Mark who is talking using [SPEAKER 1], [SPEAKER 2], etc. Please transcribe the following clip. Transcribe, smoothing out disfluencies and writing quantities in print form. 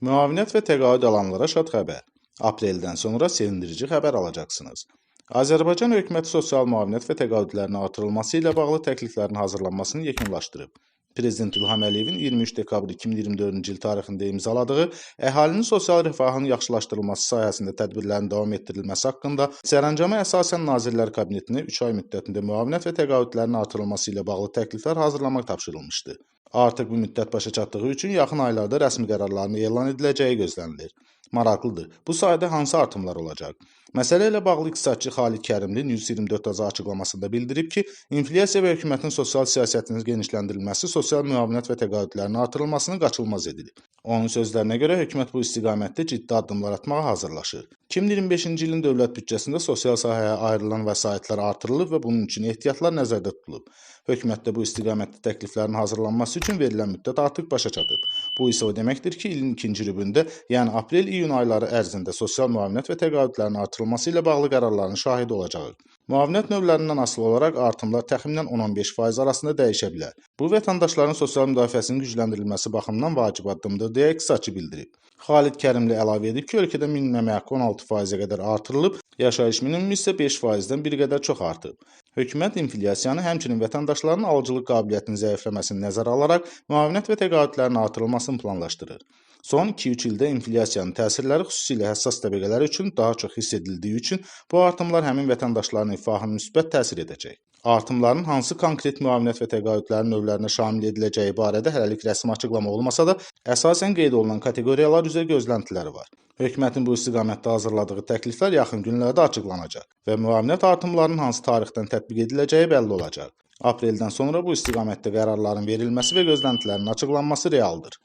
[SPEAKER 1] Müavinət və təqaüd alanlara şad xəbər. Apreldən sonra sevindirici xəbər alacaqsınız. Azərbaycan hökuməti sosial müavinət və təqaüdlərin artırılması ilə bağlı təkliflərin hazırlanmasını yekunlaşdırıb. Prezident İlham Əliyevin 23 dekabr 2024-cü il tarixində imzaladığı əhalinin sosial rifahının yaxşılaşdırılması sayəsində tədbirlərin davam etdirilməsi haqqında sərəncama əsasən Nazirlər Kabinetinə 3 ay müddətində müavinət və təqaüdlərin artırılması ilə bağlı təkliflər hazırlamaq tapşırılmışdı. Artıq bu müddət başa çatdığı üçün yaxın aylarda rəsmi qərarların elan ediləcəyi gözlənilir. Maraqlıdır. Bu sayədə hansı artımlar olacaq? Məsələ ilə bağlı iqtisadçı Xalid Kərimli News 24 açıqlamasında bildirib ki, inflyasiya və hökumətin sosial siyasətinin genişləndirilməsi sosial müavinət və təqaüdlərin artırılmasını qaçılmaz edir. Onun sözlərinə görə hökumət bu istiqamətdə ciddi addımlar atmağa hazırlaşır. 2025-ci ilin dövlət büdcəsində sosial sahəyə ayrılan vəsaitlər artırılıb və bunun üçün ehtiyatlar nəzərdə tutulub. Hökumətdə bu istiqamətdə təkliflərin hazırlanması üçün verilən müddət artıq başa çatıb. Bu isə o deməkdir ki, ilin ikinci rübündə, yəni aprel-iyun ayları ərzində sosial müavinət və təqaüdlərin artırılması ilə bağlı qərarların şahidi olacağıq. Müavinət növlərindən asılı olaraq artımlar təxminən 10-15% arasında dəyişə bilər. Bu, vətəndaşların sosial müdafiəsinin gücləndirilməsi baxımından vacib addımdır, deyə iqtisadçı bildirib. Xalid Kərimli əlavə edib ki, ölkədə minimum əmək haqqı 16%-ə qədər artırılıb, yaşayış minimumu isə 5%-dən bir qədər çox artıb. Hökumət inflyasiyanı, həmçinin vətəndaşların alıcılıq qabiliyyətinin zəifləməsini nəzərə alaraq müavinət və təqaüdlərin artırılmasını planlaşdırır. Son 2-3 ildə inflyasiyanın təsirləri xüsusilə həssas təbəqələr üçün daha çox hiss edildiyi üçün bu artımlar həmin vətəndaşların rifahına müsbət təsir edəcək. Artımların hansı konkret müavinət və təqaüdlərin növlərinə şamil ediləcəyi barədə hələlik rəsmi açıqlama olmasa da, əsasən qeyd olunan kateqoriyalar üzrə gözləntiləri var. Hökumətin bu istiqamətdə hazırladığı təkliflər yaxın günlərdə açıqlanacaq və müavinət artımlarının hansı tarixdən tətbiq ediləcəyi bəlli olacaq. Apreldən sonra bu istiqamətdə qərarların verilməsi və gözləntilərin açıqlanması realdır.